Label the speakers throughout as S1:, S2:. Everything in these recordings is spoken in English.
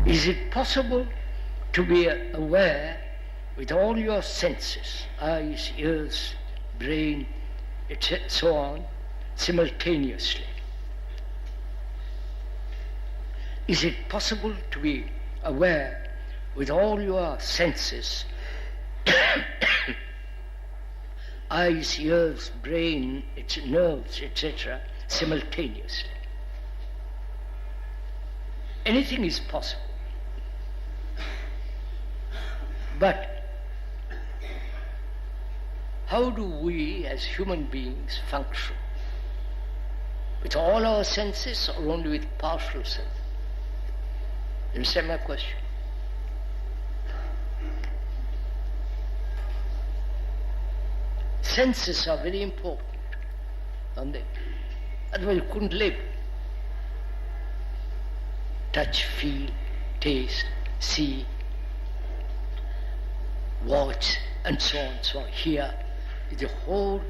S1: Is it possible to be aware with all your senses, eyes, ears, brain, etc., so on, simultaneously? Is it possible to be aware with all your senses, eyes, ears, brain, its nerves, etc., simultaneously? Anything is possible. But how do we as human beings function? With all our senses or only with partial senses? You understand my question? Senses are very important, aren't they? Otherwise you couldn't live. Touch, feel, taste, see, watch, and so on, so on. Here is the whole,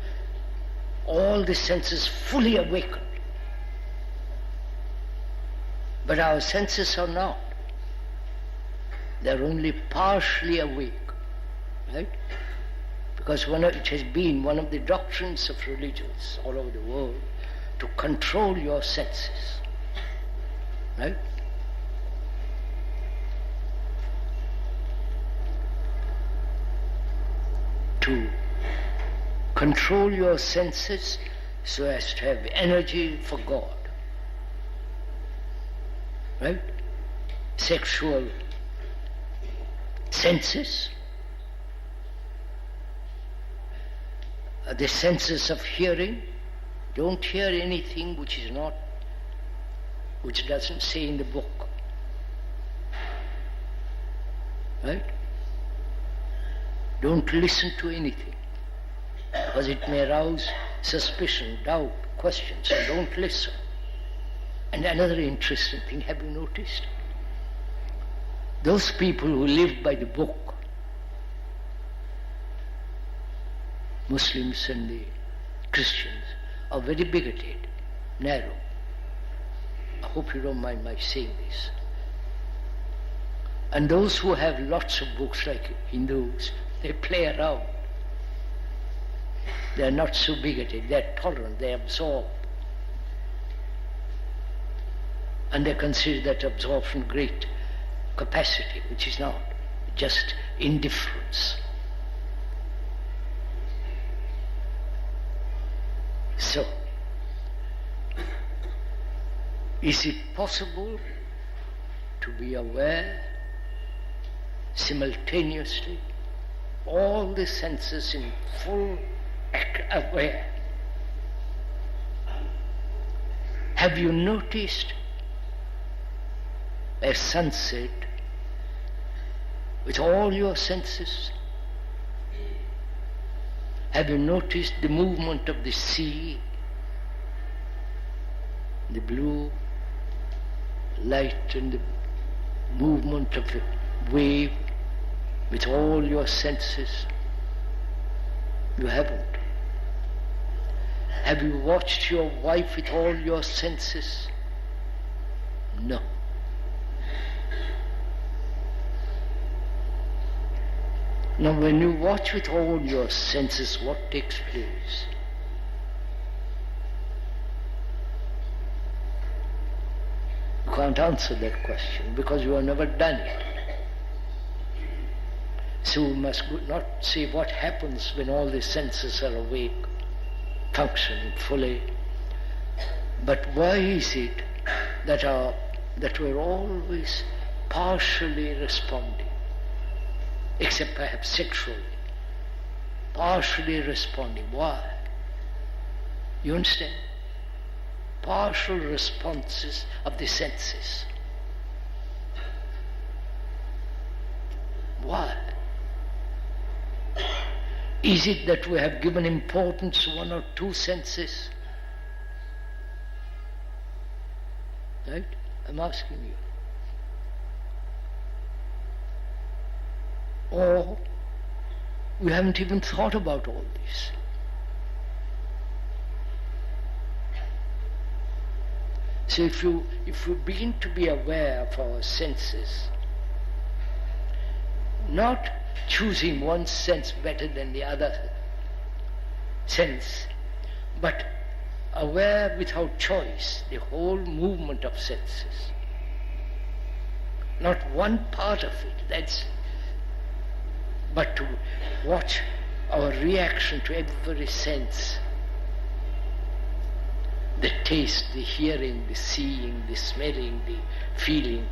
S1: all the senses fully awakened. But our senses are not. They're only partially awake, right? Because it has been one of the doctrines of religions all over the world to control your senses, right? To control your senses so as to have energy for God, right? Sexual senses, the senses of hearing. Don't hear anything which doesn't say in the book, right? Don't listen to anything, because it may arouse suspicion, doubt, questions, so don't listen. And another interesting thing, have you noticed? Those people who live by the book, Muslims and the Christians, are very bigoted, narrow. I hope you don't mind my saying this. And those who have lots of books like Hindus, they play around. They are not so bigoted, they are tolerant, they absorb. And they consider that absorption great capacity, which is not, just indifference. So, is it possible to be aware simultaneously, all the senses in full aware? Have you noticed a sunset with all your senses? Have you noticed the movement of the sea, the blue light and the movement of the wave with all your senses? You haven't. Have you watched your wife with all your senses? No. Now when you watch with all your senses, what takes place? You can't answer that question because you have never done it. So we must not say what happens when all the senses are awake, functioning fully, but why is it that we're always partially responding? Except perhaps sexually, partially responding. Why? You understand? Partial responses of the senses. Why? Is it that we have given importance to one or two senses? Right? I'm asking you. Or we haven't even thought about all this. So if you begin to be aware of our senses, not choosing one sense better than the other sense, but aware without choice the whole movement of senses, not one part of it, but to watch our reaction to every sense, the taste, the hearing, the seeing, the smelling, the feeling,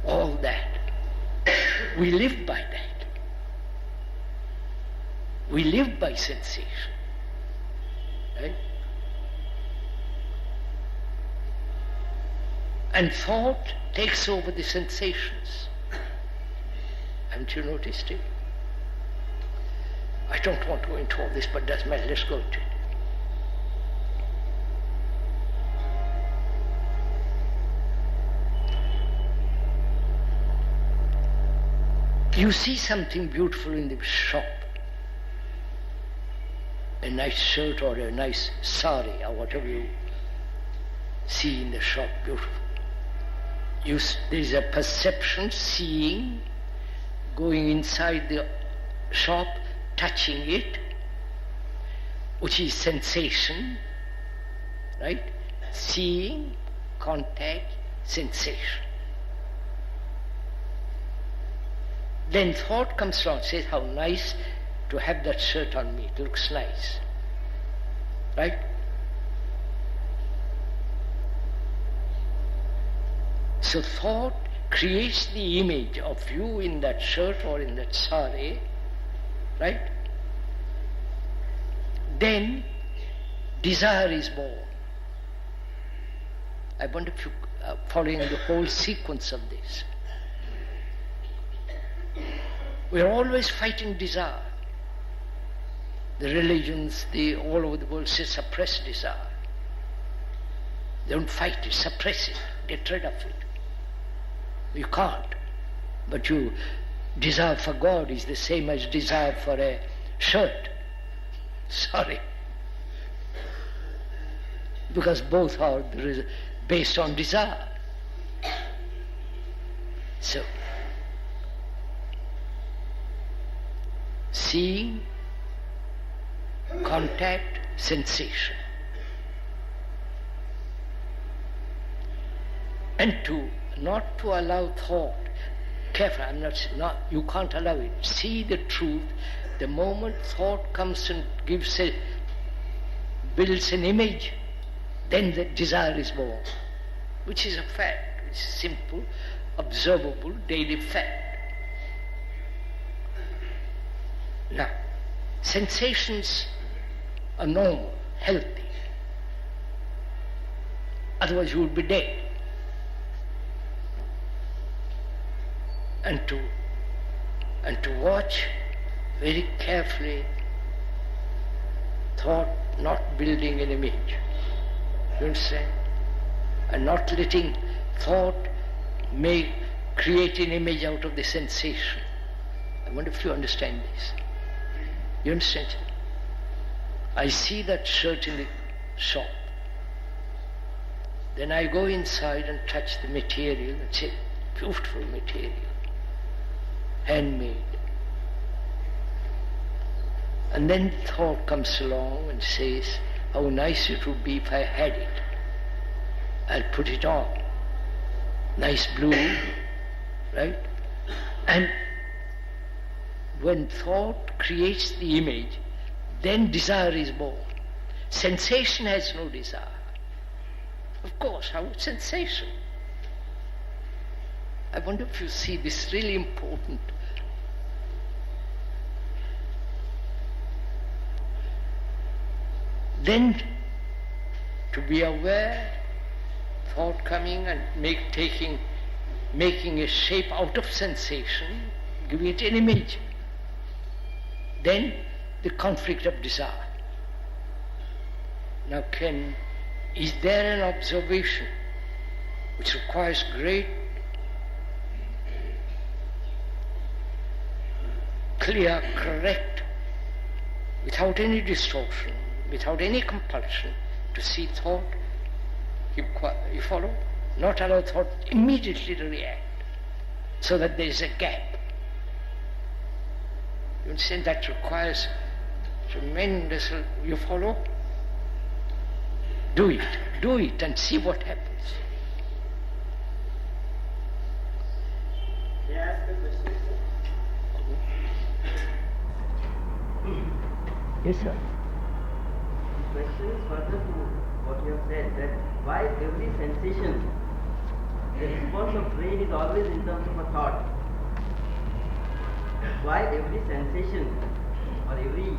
S1: all that. We live by that. We live by sensation. Right? And thought takes over the sensations. Haven't you noticed it? I don't want to go into all this, but doesn't matter. Let's go into it. You see something beautiful in the shop, a nice shirt or a nice sari or whatever you see in the shop, beautiful. There is a perception, seeing, going inside the shop, touching it, which is sensation, right? Seeing, contact, sensation. Then thought comes along, says, how nice to have that shirt on me, it looks nice. Right? So thought creates the image of you in that shirt or in that sari, right? Then desire is born. I wonder if you are following the whole sequence of this. We are always fighting desire. The religions, all over the world say suppress desire. They don't fight it, suppress it, get rid of it. You can't. But desire for God is the same as desire for a shirt. Sorry. Because both are based on desire. So, seeing, contact, sensation. And not to allow thought. Careful, you can't allow it. See the truth. The moment thought comes and builds an image, then the desire is born, which is a fact. It's a simple, observable, daily fact. Now, sensations are normal, healthy. Otherwise you would be dead. And to watch very carefully thought not building an image. You understand? And not letting thought create an image out of the sensation. I wonder if you understand this. You understand? I see that shirt in the shop. Then I go inside and touch the material. It's a beautiful material, handmade. And then thought comes along and says, how nice it would be if I had it. I'll put it on. Nice blue, right? And when thought creates the image, then desire is born. Sensation has no desire. Of course, how sensation? I wonder if you see this really important. Then to be aware, thought coming and making a shape out of sensation, giving it an image. Then the conflict of desire. Now is there an observation which requires great, clear, correct, without any distortion, without any compulsion, to see thought You follow? Not allow thought immediately to react, so that there is a gap. You understand? That requires tremendous, you follow? Do it and see what happens.
S2: May I ask a question, sir?
S1: Yes, sir.
S2: The question is further to what you have said, that why every sensation, the response of brain is always in terms of a thought. Why every sensation or every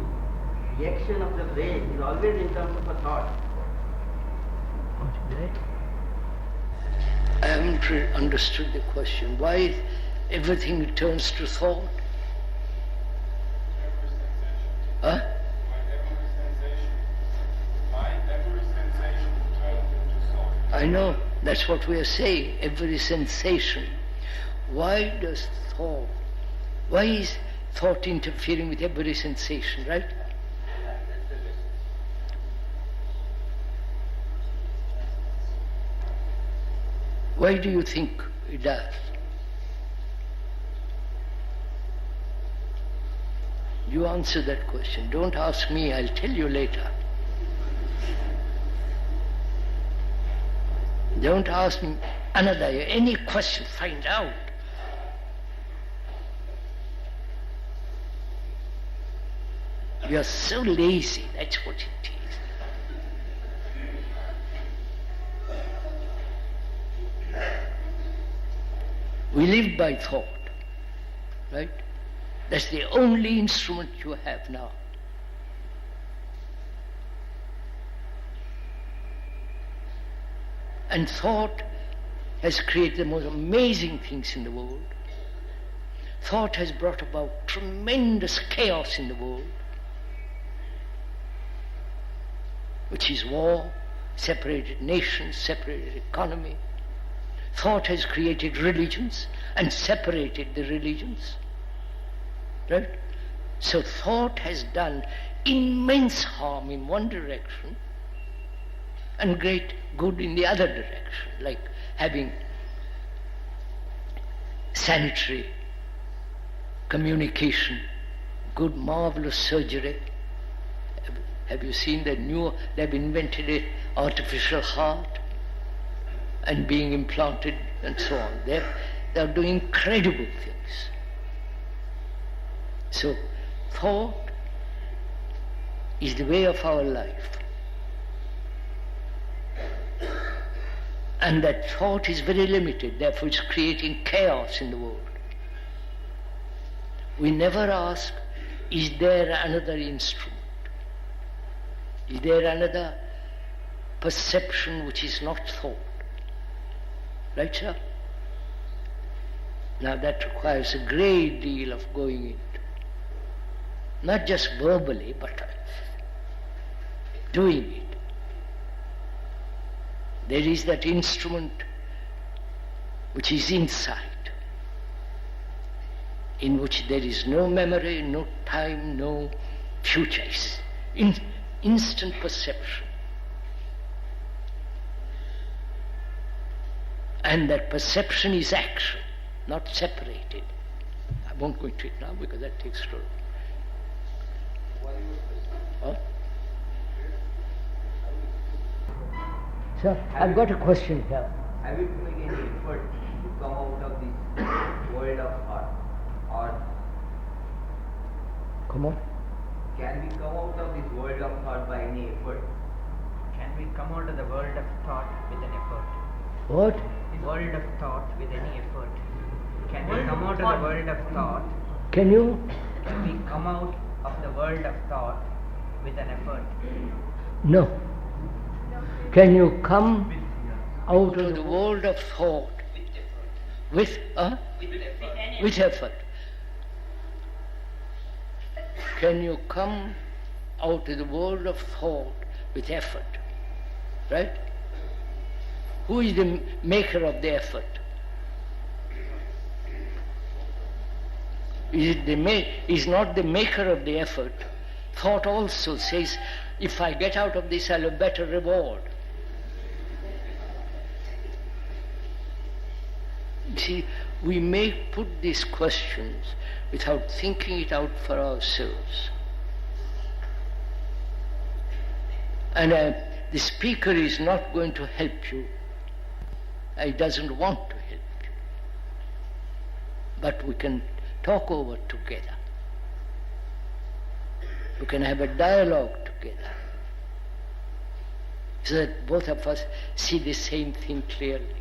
S2: reaction of the brain is always in terms of a thought.
S1: I haven't understood the question. Why everything turns to thought? Huh? I know, that's what we are saying, every sensation. Why does thought, why is thought interfering with every sensation, right? Why do you think it does? You answer that question. Don't ask me, I'll tell you later. Don't ask me any question, find out. You're so lazy, that's what it is. We live by thought, right? That's the only instrument you have now. And thought has created the most amazing things in the world. Thought has brought about tremendous chaos in the world, which is war, separated nations, separated economy. Thought has created religions and separated the religions. Right? So thought has done immense harm in one direction and great good in the other direction, like having sanitary communication, good, marvelous surgery. Have you seen that they've invented an artificial heart and being implanted and so on. They're doing incredible things. So thought is the way of our life. And that thought is very limited, therefore it's creating chaos in the world. We never ask, is there another instrument? Is there another perception which is not thought? Right, sir? Now that requires a great deal of going into. Not just verbally, but doing it. There is that instrument which is insight, in which there is no memory, no time, no future. It's instant perception. And that perception is action, not separated. I won't go into it now because that takes too long. Huh? Sir, I've got a question here.
S2: Have you to make any effort to come out of this world of thought? Or
S1: Come on.
S2: can we come out of this world of thought by any effort?
S3: Can we come out of the world of thought with an effort?
S1: What?
S3: World of thought with any effort. Can we come out of the world of thought?
S1: Can you?
S3: Can we come out of the world of thought with an effort?
S1: No. Can you come out of the world of thought with effort? Can you come out of the world of thought with effort? Right? Who is the maker of the effort? Is not the maker of the effort. Thought also says, if I get out of this, I'll have a better reward. see, we may put these questions without thinking it out for ourselves. And the speaker is not going to help you. He doesn't want to help you. But we can talk over together. We can have a dialogue together, so that both of us see the same thing clearly.